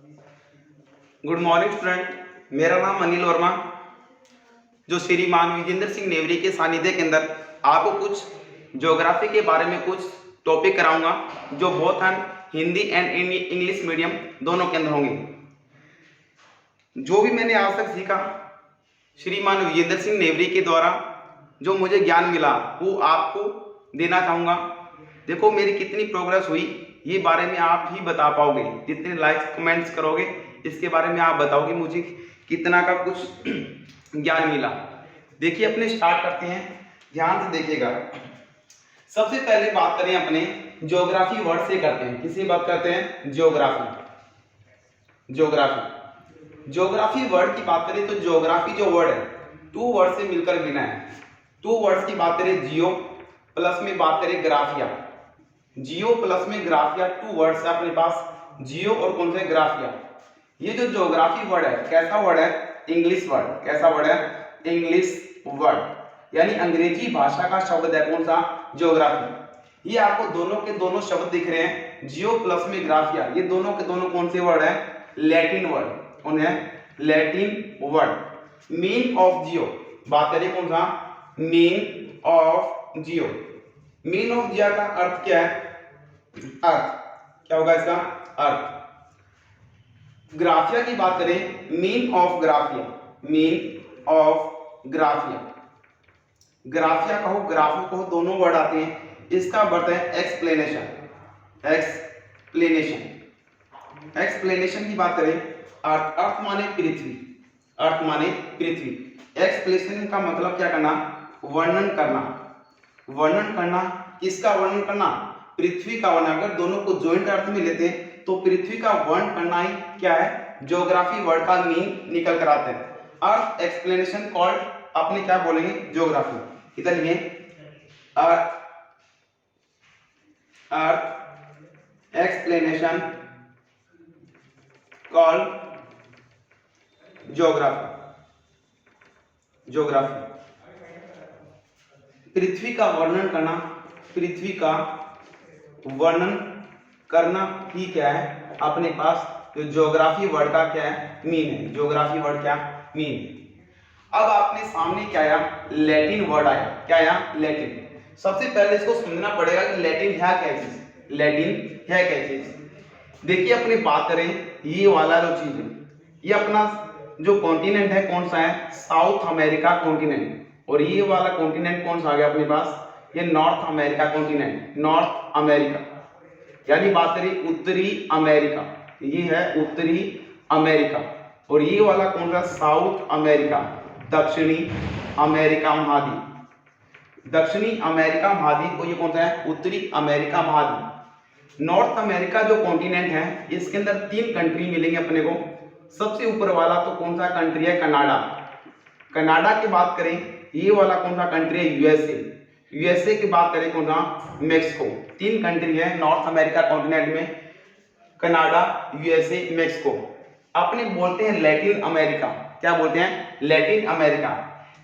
Good morning student. मेरा नाम अनिल वर्मा, जो श्रीमान विजेंद्र सिंह नेवरी के सानिध्य के अंदर आपको कुछ ज्योग्राफी के बारे में कुछ टॉपिक कराऊंगा, जो बहुत हैं हिंदी एंड इंग्लिश मीडियम दोनों के अंदर होंगे। जो भी मैंने आज तक सीखा श्रीमान विजेंद्र सिंह नेवरी के द्वारा, जो मुझे ज्ञान मिला वो आपको देना चाहूँगा। देखो मेरी कितनी प्रोग्रेस हुई ये बारे में आप ही बता पाओगे, जितने लाइक्स कमेंट्स करोगे इसके बारे में आप बताओगे मुझे कितना का कुछ ज्ञान मिला। देखिए अपने स्टार्ट करते हैं, ध्यान से देखिएगा। सबसे पहले बात करें अपने ज्योग्राफी वर्ड से करते हैं। किससे बात करते हैं? ज्योग्राफी। ज्योग्राफी वर्ड की बात करें तो ज्योग्राफी जो वर्ड है टू वर्ड से मिलकर बना है। टू वर्ड्स की बात करें, जियो प्लस में बात करें ग्राफिया। जियो प्लस में ग्राफिया, टू वर्ड्स है अपने पास, जियो और कौन सा ग्राफिया। ये जो ज्योग्राफी वर्ड है कैसा वर्ड है? English word. कैसा वर्ड है? इंग्लिश वर्ड, यानी अंग्रेजी भाषा का शब्द है कौन सा? ज्योग्राफी। ये आपको दोनों के दोनों शब्द दिख रहे हैं, जियो प्लस में ग्राफिया, ये दोनों के दोनों कौन से वर्ड है? Latin word. कौन है? Latin word. Mean of geo बात करें, कौन सा? Mean of geo. Mean of geo का अर्थ क्या है? अर्थ। क्या होगा इसका अर्थ? ग्राफिया की बात करें, मीन ऑफ ग्राफिया। मीन ऑफ ग्राफिया, ग्राफिया कहो ग्राफो कहो दोनों वर्ड आते हैं। इसका अर्थ है एक्सप्लेनेशन। एक्सप्लेनेशन की बात करें, अर्थ, अर्थ माने पृथ्वी। अर्थ माने पृथ्वी। एक्सप्लेनेशन का मतलब क्या करना? वर्णन करना। वर्णन करना, किसका वर्णन करना? पृथ्वी का वर्णन। अगर दोनों को ज्वाइंट अर्थ में लेते हैं तो पृथ्वी का वर्णन करना ही क्या है? ज्योग्राफी वर्ड का मीन निकल कर आते हैं। अर्थ एक्सप्लेनेशन कॉल्ड, अपने क्या बोलेंगे? ज्योग्राफी। इधर लिए अर्थ एक्सप्लेनेशन कॉल्ड ज्योग्राफी। पृथ्वी का वर्णन करना, पृथ्वी का वर्णन करना ही क्या है अपने पास? तो ज्योग्राफी वर्ड का क्या है? मीन है। ज्योग्राफी वर्ड क्या? मीन। अब आपने सामने क्या आया? लैटिन वर्ड आया। क्या आया? लैटिन। सबसे पहले इसको समझना पड़ेगा कि लैटिन है क्या चीज। लैटिन है क्या चीज? देखिए अपनी बात करें, ये वाला जो चीज है ये अपना जो कॉन्टिनेंट है कौन सा है? South America continent. और ये वाला कॉन्टिनेंट कौन सा आ गया अपने पास? ये north America continent. North America, यानी बात करें उत्तरी अमेरिका, ये है उत्तरी अमेरिका। और ये वाला कौन सा? साउथ अमेरिका, दक्षिणी अमेरिका महाद्वीप। दक्षिणी अमेरिका महाद्वीप को ये कौन सा है? उत्तरी अमेरिका महाद्वीप। नॉर्थ अमेरिका जो कॉन्टिनेंट है इसके अंदर तीन कंट्री मिलेंगे अपने को। सबसे ऊपर वाला तो कौन सा कंट्री है? कनाडा। कनाडा की बात करें, ये वाला कौन सा कंट्री है? यूएसए। यूएसए की बात करें कौन सा? मेक्सिको। तीन कंट्री है नॉर्थ अमेरिका कॉन्टिनेंट में, कनाडा, यूएसए, मेक्सिको। अपने बोलते हैं लैटिन अमेरिका। क्या बोलते हैं? Latin America.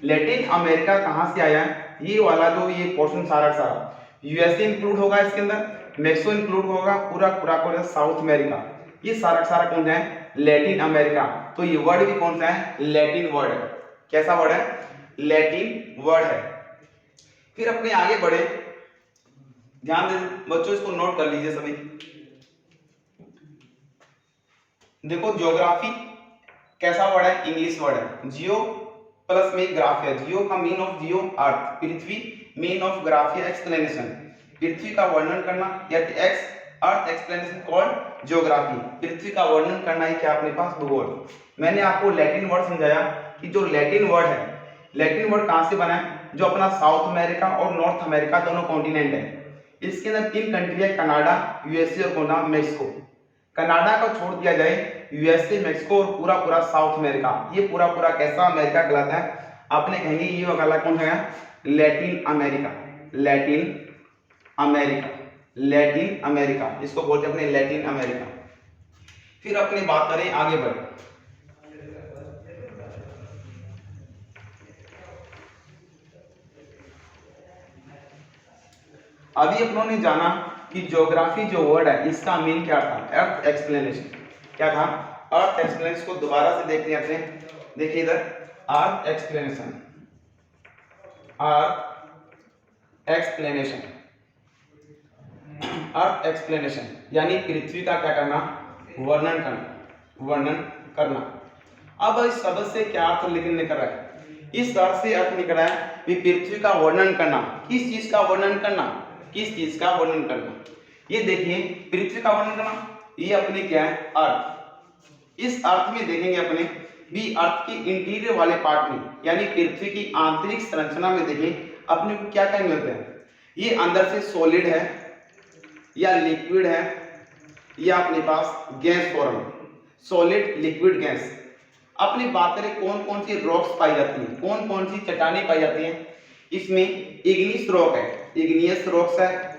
लैटिन अमेरिका कहां से आया है? ये वाला जो ये पोर्शन सारा सारा यूएसए इंक्लूड होगा इसके अंदर, मेक्सिको इंक्लूड होगा, पूरा पूरा पूरा साउथ अमेरिका, ये सारा सारा कौन सा है? Latin America. तो ये वर्ड भी कौन सा है? लैटिन वर्ड है। कैसा वर्ड है? लैटिन वर्ड है। फिर अपने आगे बढ़े, ध्यान दे बच्चों, इसको नोट कर लीजिए सभी। देखो ज्योग्राफी कैसा वर्ड है? इंग्लिश वर्ड है। जियो प्लस में ग्राफिया। जियो का मीन ऑफ जियो अर्थ, पृथ्वी, मीन ऑफ ग्राफिया एक्सप्लेनेशन, पृथ्वी का वर्णन करना, या एक्स अर्थ एक्सप्लेनेशन कॉल्ड ज्योग्राफी। पृथ्वी का वर्णन करना है क्या अपने पास? भूगोल। मैंने आपको लैटिन वर्ड समझाया कि जो लैटिन वर्ड है, लैटिन वर्ड कहां से बना है? जो अपना साउथ अमेरिका और नॉर्थ अमेरिका दोनों कॉन्टिनेंट है, इसके अंदर तीन कंट्री है, कनाडा, यूएसए और कौन सा? मेक्सिको। कनाडा को छोड़ दिया जाए, यूएसए, मेक्सिको और पूरा पूरा साउथ अमेरिका, ये पूरा पूरा कैसा अमेरिका कहलाता है? आपने कहेंगे ये वाला कौन है? Latin America. Latin America, Latin America, इसको बोलते हैं अपने लैटिन अमेरिका। फिर अपनी बात करें, आगे बढ़े। अभी अपनों ने जाना कि ज्योग्राफी जो वर्ड है इसका मीन क्या था? अर्थ एक्सप्लेनेशन। क्या था? अर्थ एक्सप्लेनेशन को दोबारा से देखते हैं अपने, देखिए इधर अर्थ एक्सप्लेनेशन, अर्थ एक्सप्लेनेशन, अर्थ एक्सप्लेनेशन यानी पृथ्वी का क्या करना, वर्णन करना, वर्णन करना। अब इस शब्द से क्या अर्थ निकल रहा है, इस अर्थ से अर्थ निकल रहा है कि पृथ्वी का वर्णन करना। किस चीज का वर्णन करना, किस चीज का वर्णन करना। ये देखिए पृथ्वी का वर्णन करना, ये अपने क्या है, अर्थ। इस अर्थ में देखेंगे अपने भी अर्थ के इंटीरियर वाले पार्ट में यानी पृथ्वी की आंतरिक संरचना में देखें अपने को क्या क्या मिलता है। ये अंदर से सॉलिड है या लिक्विड है या अपने पास gas form, solid liquid gas. अपनी बात करें कौन कौन सी रॉक्स पाई जाती हैं, कौन कौन सी चट्टानें पाई जाती हैं, इसमें इग्नियस रॉक है, इग्नियस रॉक्स है,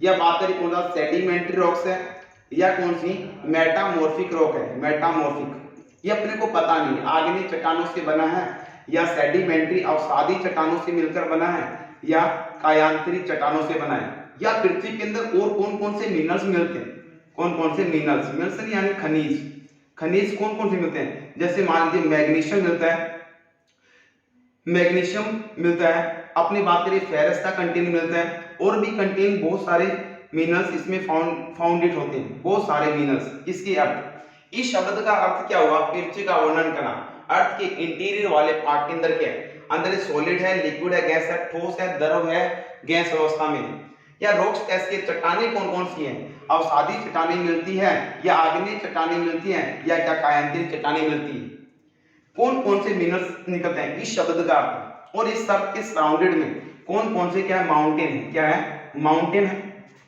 या बात करें कौन सा सेडिमेंट्री रॉक्स है, या कौन सी मेटामॉर्फिक रॉक है, मेटामॉर्फिक। ये अपने को पता नहीं आग्नेय चट्टानों से बना है या सेडिमेंट्री अवसादी चट्टानों से मिलकर बना है या कायांतरिक चट्टानों से बना है, या पृथ्वी के अंदर और कौन कौन से मिनरल्स मिलते हैं, कौन कौन से मिनरल्स, मिनरल्स यानी खनिज, खनिज कौन कौन से मिलते हैं। जैसे मान लीजिए मैग्नीशियम मिलता है, मैग्नीशियम मिलता है, अपनी बात करें फेरस का कंटेन मिलता है, और भी कंटेन बहुत सारे मिनरल्स इसमें फाउंडेड होते हैं, बहुत सारे मिनरल्स। इसके अर्थ, इस शब्द का अर्थ क्या हुआ, पृथ्वी का वर्णन करना। अर्थ के इंटीरियर वाले पार्ट के अंदर क्या है, अंदर सॉलिड है, लिक्विड है, गैस है, ठोस है, द्रव है, गैस अवस्था में। या रॉक्स कैसे, चट्टानें कौन कौन सी हैं, अवसादी चट्टानें मिलती है या आग्नेय चट्टानें मिलती हैं या क्या कायांतरिक चट्टानें मिलती है, कौन कौन से मिनरल्स निकलते हैं, इस शब्द का अर्थ। और इस शब्द के सराउंडेड में कौन कौन से क्या है, माउंटेन है, क्या है, माउंटेन है,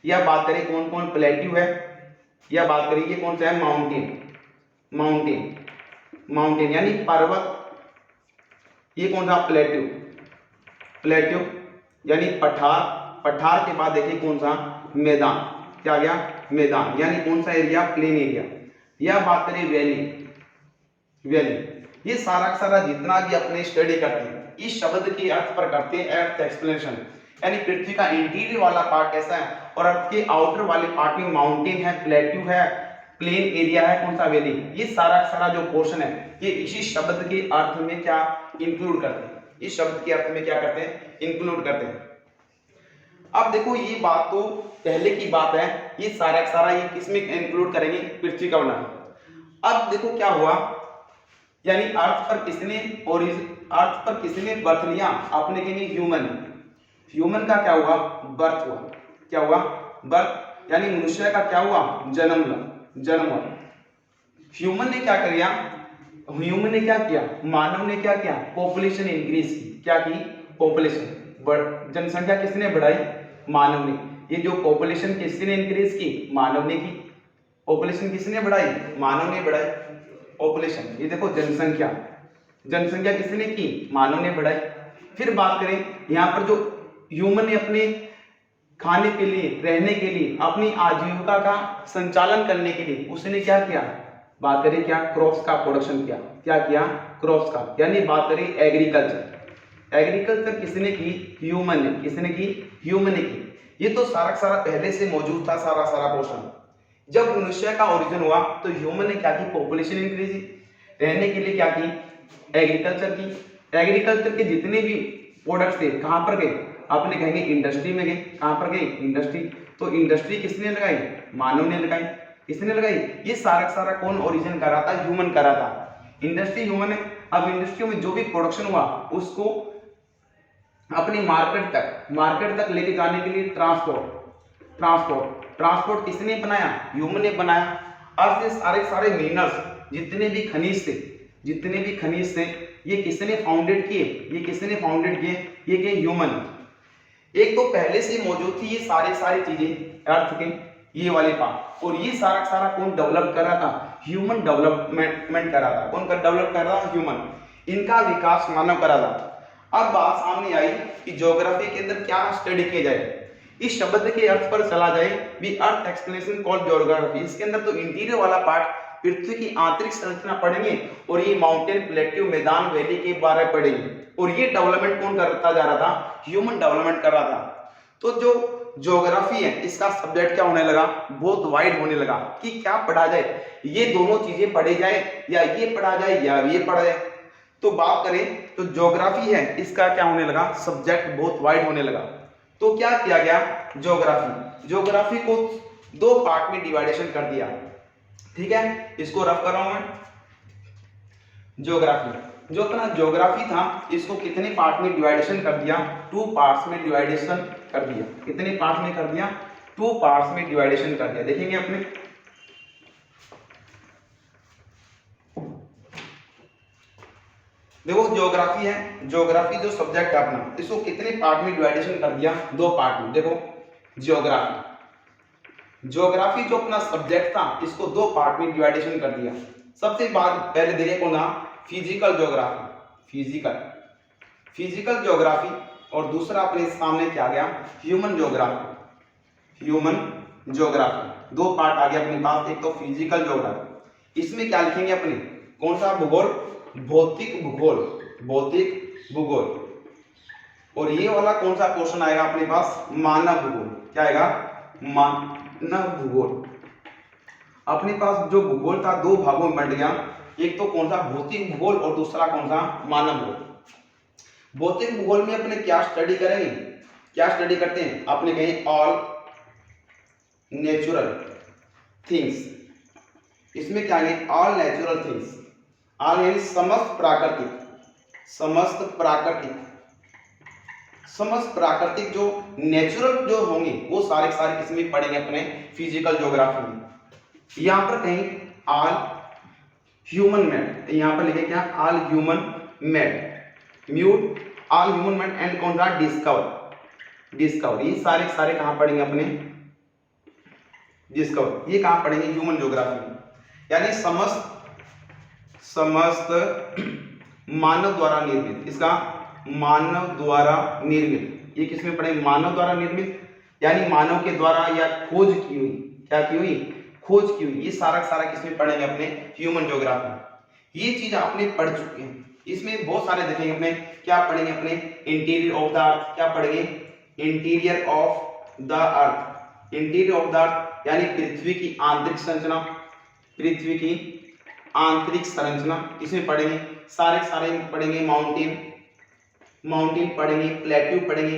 या बात करें कौन कौन प्लेट्यू है, या बात करें ये कौन सा है, माउंटेन, माउंटेन, माउंटेन यानी पर्वत। ये कौन सा, प्लेट्यू, प्लेट्यू यानी पठार, पठार के बाद देखिए कौन सा, मैदान, क्या गया, मैदान यानी कौन सा एरिया, प्लेन एरिया, या बात करें वैली, वैली। ये सारा सारा जितना भी अपने स्टडी करते हैं इस शब्द के अर्थ पर करते हैं अर्थ एक्सप्लेनेशन, यानी पृथ्वी का इंटीरियर वाला पार्ट कैसा है और अर्थ के आउटर वाले पार्ट में माउंटेन है, प्लेट्यू है, प्लेन एरिया है, कौन सा, वैली। ये सारा सारा जो पोर्शन है ये इसी शब्द के अर्थ में क्या इंक्लूड करते हैं, इस शब्द के अर्थ में क्या करते हैं, इंक्लूड करते हैं। अब देखो ये बात तो पहले की बात है, ये सारा सारा ये किसमें इंक्लूड करेंगे, पृथ्वी का वर्णन। अब देखो क्या हुआ, यानी अर्थ पर किसने और अर्थ पर किसने बर्थ लिया, आपने कहेंगे ह्यूमन, ह्यूमन का क्या हुआ, बर्थ हुआ, क्या हुआ, बर्थ यानी मनुष्य का क्या हुआ, जन्म हुआ, जन्म हुआ। ह्यूमन ने क्या किया, ह्यूमन ने क्या किया, मानव ने क्या किया, पॉपुलेशन इंक्रीज की, क्या की, पॉपुलेशन, जनसंख्या किसने बढ़ाई, मानव ने। ये जो पॉपुलेशन किसने इंक्रीज की, मानव ने की। पॉपुलेशन किसने बढ़ाई, मानव ने बढ़ाई पॉपुलेशन। ये देखो जनसंख्या, जनसंख्या किसने की, मानव ने बढ़ाई। फिर बात करें यहाँ पर जो ह्यूमन ने अपने खाने के लिए, रहने के लिए, अपनी आजीविका का संचालन करने के लिए उसने क्या किया, बात करें क्या, क्रॉप्स का प्रोडक्शन किया, क्या किया, क्रॉप्स का, यानी बात करें एग्रीकल्चर। एग्रीकल्चर किसने की, ह्यूमन ने, किसने की, ह्यूमन ने की। ये तो सारा सारा पहले से मौजूद था, सारा सारा पोर्शन। जब मनुष्य का ओरिजिन हुआ तो ह्यूमन ने क्या की, पॉपुलेशन इंक्रीज, रहने के लिए क्या की, एग्रीकल्चर की। एग्रीकल्चर के जितने भी प्रोडक्ट्स थे कहाँ पर गए, आपने कहेंगे इंडस्ट्री में गए। कहाँ पर गए, इंडस्ट्री। तो इंडस्ट्री किसने लगाई, मानव ने लगाई। किसने लगाई, ये सारा सारा कौन ओरिजिन कर रहा था, ह्यूमन कर रहा था। इंडस्ट्री ह्यूमन है। अब इंडस्ट्री में जो भी प्रोडक्शन हुआ उसको अपनी मार्केट तक लेके जाने के लिए ट्रांसपोर्ट किसने बनाया, ह्यूमन ने बनाया। अब ये सारे मिनरल्स जितने भी खनिज थे ये किसने फाउंडेड किए, ये के ह्यूमन। एक तो पहले से मौजूद थी ये सारी चीजें अर्थ के ये वाले पार्ट, और ये सारा कौन डेवलप कर रहा था, ह्यूमन डेवलपमेंट कर रहा था। कौन डेवलप कर रहा था, ह्यूमन। इनका विकास मानव कर रहा था। अब बात सामने आई कि ज्योग्राफी के अंदर क्या स्टडी किया जाए। इस शब्द के अर्थ पर चला जाए, we earth explanation called geography. इसके अंदर तो इंटीरियर वाला पार्ट पृथ्वी की आंतरिक संरचना पढ़ेंगे, और ये माउंटेन, प्लेट्यू, मैदान, वैली के बारे में पढ़ेंगे। और ये डेवलपमेंट कौन करता जा रहा था, ह्यूमन डेवलपमेंट कर रहा था। तो जो ज्योग्राफी है इसका सब्जेक्ट क्या होने लगा, बहुत वाइड होने लगा कि क्या पढ़ा जाए, ये दोनों चीजें पढ़ी जाए या ये पढ़ा जाए या ये पढ़ा जाए। तो बात करें तो ज्योग्राफी है इसका क्या होने लगा, सब्जेक्ट बहुत वाइड होने लगा। तो क्या किया गया, ज्योग्राफी को दो पार्ट में डिवाइडेशन कर दिया। ठीक है, इसको रफ कर रहा हूं मैं। ज्योग्राफी, जो अपना ज्योग्राफी था इसको कितने पार्ट में डिवाइडेशन कर दिया, 2 पार्ट्स में डिवाइडेशन कर दिया। कितने पार्ट में कर दिया, 2 पार्ट्स में डिवाइडेशन कर दिया। देखेंगे अपने, देखो ज्योग्राफी है, ज्योग्राफी जो सब्जेक्ट है अपना इसको कितने पार्ट में डिवाइडेशन कर दिया, 2 पार्ट में। देखो ज्योग्राफी जो अपना सब्जेक्ट था इसको 2 पार्ट में डिवाइडेशन कर दिया। सबसे पहले देखे कौन था, फिजिकल ज्योग्राफी, फिजिकल ज्योग्राफी, और दूसरा अपने सामने क्या आ गया, ह्यूमन ज्योग्राफी। 2 पार्ट आ गया अपने पास, एक तो फिजिकल ज्योग्राफी, इसमें क्या लिखेंगे अपने, कौन सा भूगोल, भौतिक भूगोल। और ये वाला कौन सा क्वेश्चन आएगा अपने पास, मानव भूगोल। क्या आएगा, मानव भूगोल। अपने पास जो भूगोल था 2 भागों में बंट गया, एक तो कौन सा, भौतिक भूगोल, और दूसरा कौन सा, मानव भूगोल। भौतिक भूगोल में अपने क्या स्टडी करेंगे, क्या स्टडी करते हैं, आपने कहीं ऑल नेचुरल थिंग्स, इसमें क्या है, ऑल नेचुरल थिंग्स, ऑल यानी समस्त प्राकृतिक जो नेचुरल जो होंगे वो सारे सारे किसमें पढ़ेंगे, अपने फिजिकल ज्योग्राफी में। यहां पर कहीं ऑल ह्यूमन मेड, यहां पर लिखे क्या, all human made, mute all human made, and कौन सा, डिस्कवर। ये सारे सारे कहां पढ़ेंगे अपने, डिस्कवर, ये कहां पढ़ेंगे, ह्यूमन ज्योग्राफी में। यानी समस्त मानव द्वारा निर्मित, इसका मानव द्वारा निर्मित, ये किसमें पढ़ेंगे, मानव द्वारा निर्मित, यानी मानव के द्वारा या खोज की हुई, क्या की हुई, खोज की हुई, ये सारा सारा किसमें पढ़ेंगे, अपने ह्यूमन ज्योग्राफी। ये चीज आपने पढ़ चुके हैं, इसमें बहुत सारे देखेंगे अपने, क्या पढ़ेंगे अपने, इंटीरियर ऑफ द अर्थ, क्या पढ़ेंगे, interior of the earth, interior of the earth यानी पृथ्वी की आंतरिक संरचना, पृथ्वी की आंतरिक संरचना, इसमें पढ़ेंगे सारे सारे पढ़ेंगे, माउंटेन पढ़ेंगे, प्लेट्यू पढ़ेंगे,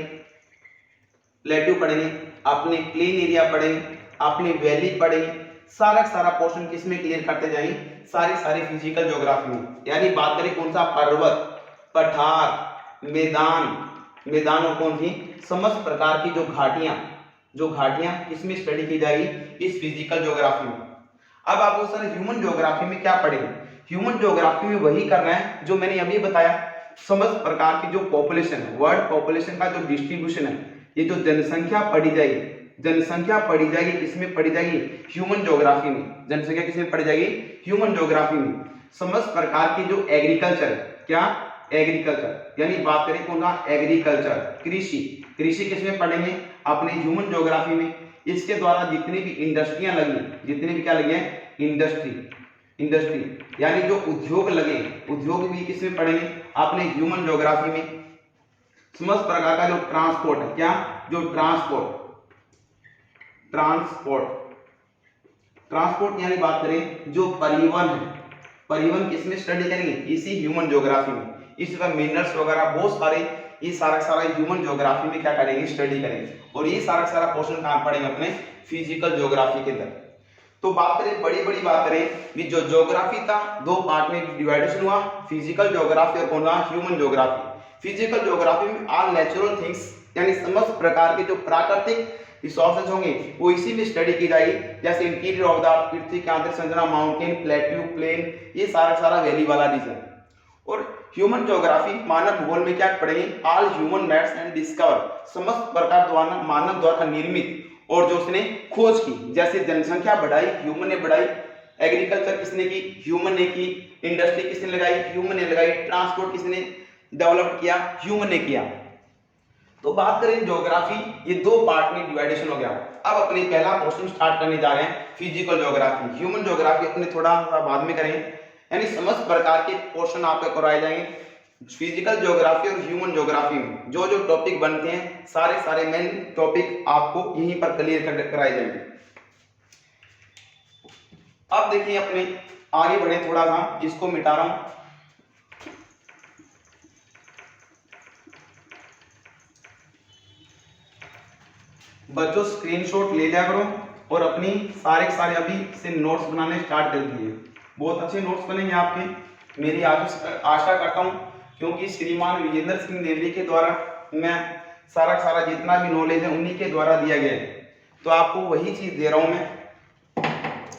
अपने प्लेन एरिया पढ़ेंगे, अपने वैली पढ़ेंगे, सारा सारा पोर्शन किसमें क्लियर करते जाएंगे, सारे सारे फिजिकल ज्योग्राफी में। यानी बात करें कौन सा, पर्वत, पठार, मैदान और कौन सी, समस्त प्रकार की जो घाटियां किसमें स्टडी की जाएगी, इस फिजिकल ज्योग्राफी में। अब आप सर ह्यूमन ज्योग्राफी में क्या पढ़ेंगे, ह्यूमन ज्योग्राफी में वही करना है जो मैंने अभी बताया, समस्त प्रकार की जो पॉपुलेशन है, वर्ल्ड पॉपुलेशन का जो डिस्ट्रीब्यूशन है, ये जो जनसंख्या पढ़ी जाएगी किसमें पढ़ी जाएगी, ह्यूमन ज्योग्राफी में। जनसंख्या किसमें पढ़ी जाएगी, ह्यूमन ज्योग्राफी में। समस्त प्रकार की जो एग्रीकल्चर, क्या, एग्रीकल्चर, यानी बात करें कौन सा, एग्रीकल्चर, कृषि किसमें पढ़ेंगे, अपने ह्यूमन ज्योग्राफी में। इसके द्वारा जितनी भी इंडस्ट्रियां लगी, जितने भी क्या लगे हैं, इंडस्ट्री यानी जो उद्योग लगे, उद्योग भी किसमें पढ़ेंगे, अपने ह्यूमन ज्योग्राफी में। समस्त प्रकार का जो ट्रांसपोर्ट है, क्या, जो ट्रांसपोर्ट यानी बात करें जो परिवहन है, परिवहन किसमें स्टडी करेंगे, इसी ह्यूमन ज्योग्राफी में। इस तरह मिनरल्स वगैरह बहुत सारे, ये सारा ह्यूमन ज्योग्राफी में क्या करेंगे, स्टडी करेंगे। और ये सारा पोर्शन कहां पढ़ेंगे, अपने फिजिकल ज्योग्राफी के अंदर। तो बात करें, बड़ी बात करें कि जो ज्योग्राफी था 2 पार्ट में डिवाइडेशन हुआ, फिजिकल ज्योग्राफी और कौन सा, ह्यूमन ज्योग्राफी। फिजिकल ज्योग्राफी में ऑल नेचुरल थिंग्स यानी समस्त प्रकार के जो प्राकृतिक रिसोर्सेज होंगे वो इसी में स्टडी की जाएगी, जैसे इंटीरियर ऑफ द अर्थ, पृथ्वी की आंतरिक संरचना, माउंटेन, प्लेट्यू, प्लेन, ये सारा वैली वाला रीजन। और ह्यूमन ज्योग्राफी, मानव भूगोल में क्या पढ़ेंगे, all human mades and discover, समस्त प्रकार द्वारा मानव द्वारा निर्मित और जो उसने खोज की, जैसे जनसंख्या बढ़ाई, ह्यूमन ने बढ़ाई, एग्रीकल्चर किसने की, ह्यूमन ने की, इंडस्ट्री किसने लगाई, ह्यूमन ने लगाई, ट्रांसपोर्ट किसने डेवलप किया, ह्यूमन ने किया। तो बात करें ज्योग्राफी, ये 2 पार्ट में डिवाइडेशन हो गया। अब अपने पहला पोर्शन स्टार्ट करने जा रहे हैं, फिजिकल ज्योग्राफी। ह्यूमन ज्योग्राफी अपने थोड़ा सा बाद में करेंगे, यानी समस्त प्रकार के पोर्शन आपको कराए जाएंगे, फिजिकल ज्योग्राफी और ह्यूमन ज्योग्राफी में जो जो टॉपिक बनते हैं सारे मेन टॉपिक आपको यहीं पर क्लियर कराए जाएंगे। अब देखिए अपने आगे बढ़े, थोड़ा सा इसको मिटा रहा हूं। बच्चों स्क्रीनशॉट ले लिया करो और अपनी सारे अभी से नोट्स बनाने स्टार्ट कर दिए। बहुत अच्छे नोट्स बनेंगे आपके, मेरी आशा करता हूं, क्योंकि श्रीमान विजेंद्र सिंह नेवरी के द्वारा मैं सारा जितना भी नॉलेज है उन्हीं के द्वारा दिया गया है, तो आपको वही चीज दे रहा हूं मैं।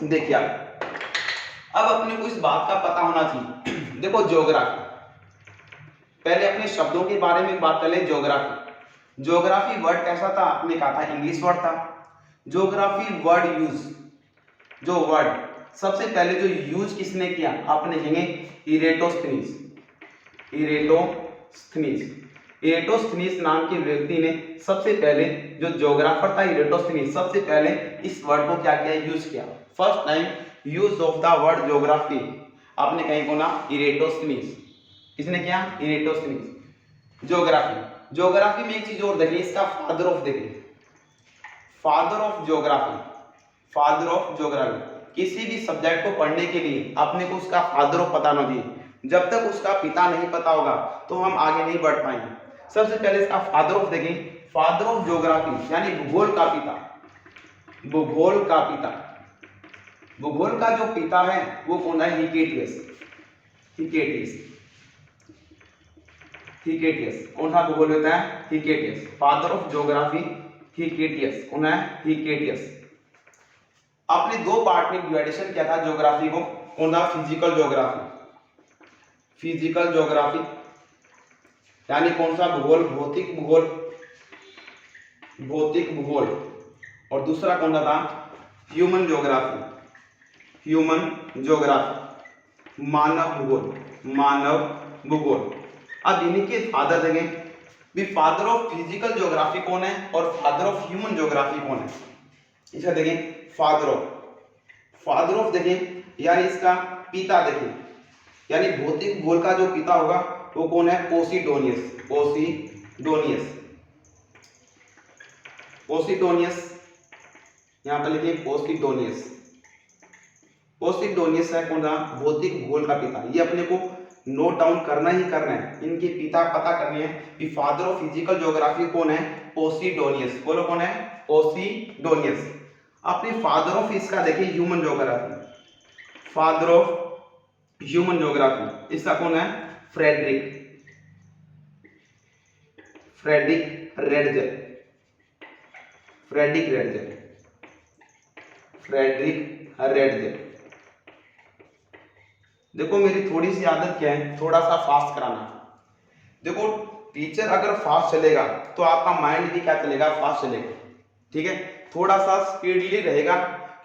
देखिए अब अपने को इस बात का पता होना चाहिए। देखो ज्योग्राफी, पहले अपने शब्दों के बारे में बात कर ले। ज्योग्राफी वर्ड कैसा था, आपने कहा था इंग्लिश वर्ड था। ज्योग्राफी वर्ड यूज, जो वर्ड सबसे पहले जो यूज किसने किया, आपने कहेंगे इरेटोस्थनीज। इरेटोस्थनीज नाम के व्यक्ति ने सबसे पहले, जो ज्योग्राफर था इरेटोस्थनीज, सबसे पहले इस वर्ड को क्या किया, यूज किया। First time use of the word geography आपने कहीं को ना इरेटोस्थनीज, किसने किया, इरेटोस्थनीज। ज्योग्राफी में एक चीज और देखिए, इसका फादर ऑफ देखिए, फादर ऑफ ज्योग्राफी। किसी भी सब्जेक्ट को पढ़ने के लिए अपने को उसका फादर ऑफ पता होना चाहिए। जब तक उसका पिता नहीं पता होगा तो हम आगे नहीं बढ़ पाएंगे। सबसे पहले इसका फादर ऑफ देखें, फादर ऑफ ज्योग्राफी यानी भूगोल का पिता। भूगोल का जो पिता है वो कौन है, हिकेटियस। कौन सा भूगोल होता है, Hecataeus. Father of geography Hecataeus, कौन है, हिकेटियस। आपने दो पार्ट में डिवाइडेशन किया था ज्योग्राफी को, कौन था, फिजिकल ज्योग्राफी यानी कौन सा भूगोल, भौतिक भूगोल, और दूसरा कौन सा था, ह्यूमन ज्योग्राफी, मानव भूगोल। अब इन्हीं के फादर देंगे भी, फादर ऑफ फिजिकल ज्योग्राफी कौन है और फादर ऑफ ह्यूमन ज्योग्राफी कौन है। इसे देखें फादर ऑफ देखें यानी इसका पिता देखें, यानी भौतिक भूगोल का जो पिता होगा वो कौन है, पोसिडोनियस। यहां पर लिखिए पोसिडोनियस है कौन सा, भौतिक भूगोल का पिता। ये अपने को नोट डाउन करना ही करना है, इनके पिता पता करने हैं कि फादर ऑफ फिजिकल ज्योग्राफी कौन है, पोसिडोनियस। बोलो कौन है, पोसिडोनियस। अपने फादर ऑफ इसका देखिए human geography, father of human geography इसका कौन है, फ्रेडरिक रेडजर। देखो मेरी थोड़ी सी आदत क्या है, थोड़ा सा फास्ट कराना। देखो टीचर अगर फास्ट चलेगा तो आपका माइंड भी क्या चलेगा, फास्ट चलेगा। ठीक है, थोड़ा सा स्पीडली रहेगा,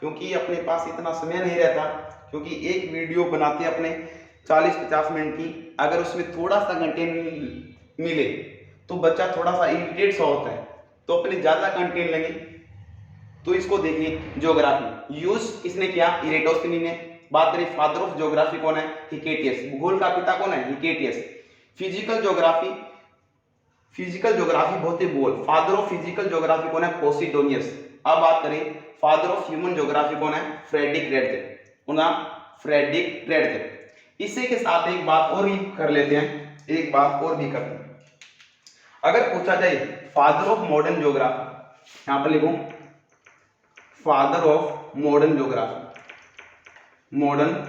क्योंकि अपने पास इतना समय नहीं रहता, क्योंकि एक वीडियो बनाते हैं अपने 40-50 मिनट की, अगर उसमें थोड़ा सा कंटेंट मिले तो बच्चा थोड़ा सा इरिटेट सा होता है, तो अपने ज्यादा कंटेंट लेंगे। तो इसको देखिए, ज्योग्राफी यूज किसने किया, इरेटोस्थनीज ने। बात करें फादर ऑफ ज्योग्राफी कौन है, हिकेटियस। भूगोल का पिता कौन है, हिकेटियस। फिजिकल ज्योग्राफी भौतिक भूगोल, फादर ऑफ फिजिकल ज्योग्राफी कौन है, पोसिडोनियस। अब बात करें फादर ऑफ ह्यूमन ज्योग्राफी कौन है, फ्रेडरिक रेडजर। इसी के साथ एक बात और ही कर लेते हैं, अगर पूछा जाए फादर ऑफ मॉडर्न ज्योग्राफी, यहां पर लिखूं फादर ऑफ मॉडर्न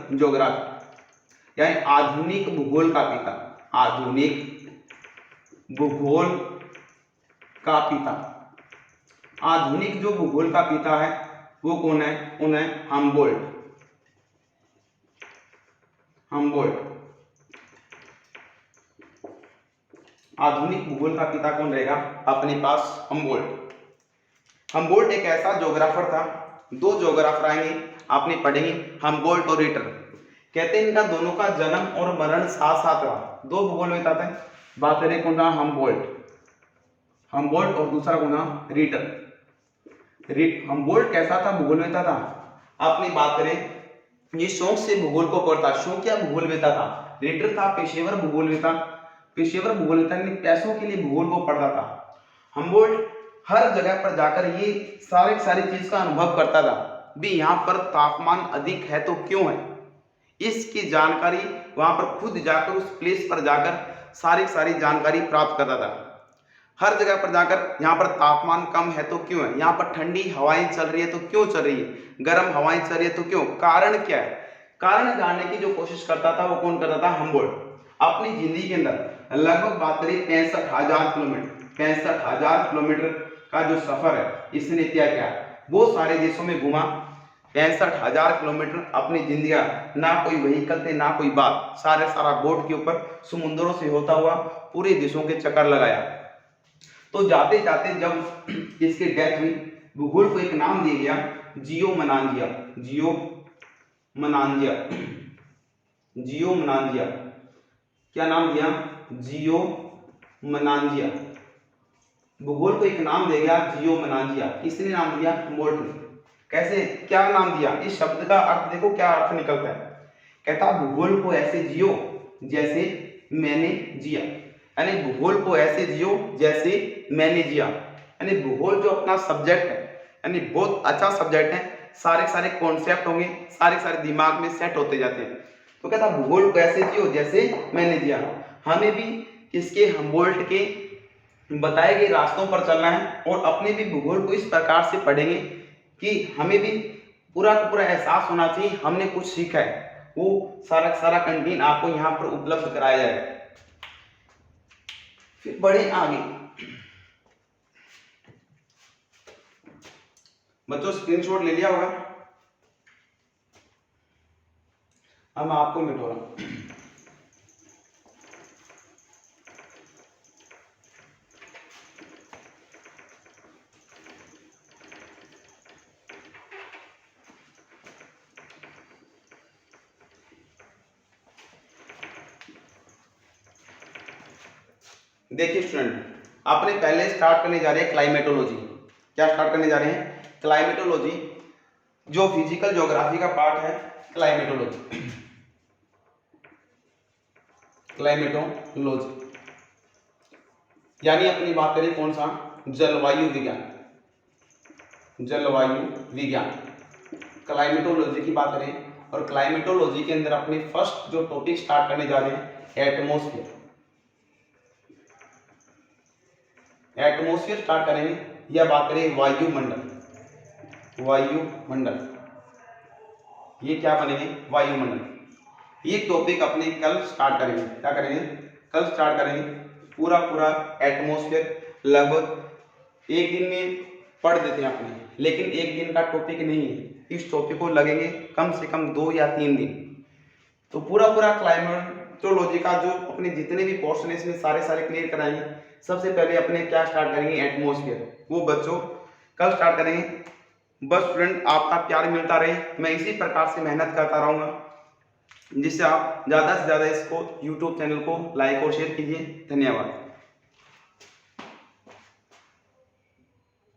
ज्योग्राफी यानी आधुनिक भूगोल का पिता, आधुनिक जो भूगोल का पिता है वो कौन है, उन्हें हम्बोल्ट। आधुनिक भूगोल का पिता कौन रहेगा, अपने पास हम्बोल्ट एक ऐसा ज्योग्राफर था, दो ज्योग्राफर आएंगे आपने पढ़ेंगे, हम्बोल्ट और रिटर। कहते हैं इनका दोनों का जन्म और मरण साथ साथ रहा, दो भूगोल में था। बात करें कौन था, हम्बोल्ट और दूसरा कौन था, रिटर। हम्बोल्ट कैसा था, भूगोल में था। आपने बात करें ये शौक से भूगोल को पढ़ता, शौकिया भूगोल में था। रिटर था पेशेवर भूगोल में था। पेशेवर भूगोल यानी पैसों के लिए भूगोल को पढ़ता था। हमबोल्ट हर जगह पर जाकर ये सारी चीज का अनुभव करता था भी यहाँ पर तापमान अधिक है तो क्यों है, इसकी जानकारी वहां पर खुद जाकर उस प्लेस पर जाकर सारी जानकारी प्राप्त करता था। हर जगह पर जाकर यहाँ पर तापमान कम है तो क्यों है, यहाँ पर ठंडी हवाएं चल रही है तो क्यों चल रही है, गर्म हवाएं चल रही है तो क्यों, कारण क्या है, कारण जानने की जो कोशिश करता था वो कौन करता था, हमबोल्ट। अपनी जिंदगी के अंदर लगभग बात करें 65,000 किलोमीटर का जो सफर है इसने तय किया, वो सारे देशों में घुमा। 65,000 किलोमीटर अपनी जिंदगी, ना कोई व्हीकल थे ना कोई बात, सारा बोट के ऊपर समुद्रों से होता हुआ पूरे देशों के चक्कर लगाया। तो जाते जाते जब इसकी डेथ हुई, भूगोल को एक नाम दिया गया जियोमनांजिया। जियोमनांजिया क्या नाम दिया, जियोमनांजिया। भूगोल को एक नाम दिया गया जियोमनांजिया, किसने नाम दिया, हमबोल्ट ने। कैसे, क्या नाम दिया, इस शब्द का अर्थ देखो क्या अर्थ निकलता है। कहता भूगोल को ऐसे जियो जैसे मैंने जिया, यानी भूगोल को ऐसे जियो जैसे मैंने जिया, यानी भूगोल जो अपना सब्जेक्ट है यानी बहुत अच्छा सब्जेक्ट है, सारे कॉन्सेप्ट होंगे, सारे दिमाग में सेट होते जाते हैं। तो कहता भूगोल को ऐसे जियो जैसे मैंने जिया। हमें भी इसके हमबोल्ट के बताए गए रास्तों पर चलना है और अपने भी भूगोल को इस प्रकार से पढ़ेंगे कि हमें भी पूरा का पूरा एहसास होना चाहिए हमने कुछ सीखा है, वो सारा कंटेंट आपको यहाँ पर उपलब्ध कराया जाएगा। फिर बढ़े आगे, बच्चों स्क्रीनशॉट ले लिया होगा, अब मैं आपको मिटो रहा हूं। देखिए स्टूडेंट, आपने पहले स्टार्ट करने जा रहे हैं क्लाइमेटोलॉजी। क्या स्टार्ट करने जा रहे हैं, क्लाइमेटोलॉजी, जो फिजिकल ज्योग्राफी का पार्ट है क्लाइमेटोलॉजी। क्लाइमेटोलॉजी यानी अपनी बात करें कौन सा, जलवायु विज्ञान। जलवायु विज्ञान क्लाइमेटोलॉजी की बात करें, और क्लाइमेटोलॉजी के अंदर अपने फर्स्ट जो टॉपिक स्टार्ट करने जा रहे हैं एटमॉस्फेयर। एटमॉस्फेयर स्टार्ट करेंगे, या बात करें वायुमंडल। वायुमंडल ये क्या बनेंगे, वायुमंडल। ये टॉपिक अपने कल स्टार्ट करेंगे। क्या करेंगे, कल स्टार्ट करेंगे। पूरा एटमॉस्फेयर लगभग एक दिन में पढ़ देते हैं अपने, लेकिन एक दिन का टॉपिक नहीं है, इस टॉपिक को लगेंगे कम से कम 2 या 3 दिन। तो पूरा क्लाइमेटोलॉजी का जो अपने जितने भी पोर्शन है इसमें सारे क्लियर कराएंगे। सबसे पहले अपने क्या स्टार्ट करेंगे, एटमॉस्फेयर, वो बच्चों कल स्टार्ट करेंगे। बस स्टूडेंट आपका प्यार मिलता रहे, मैं इसी प्रकार से मेहनत करता रहूँगा, जिससे आप ज़्यादा से ज़्यादा इसको यूट्यूब चैनल को लाइक और शेयर कीजिए। धन्यवाद।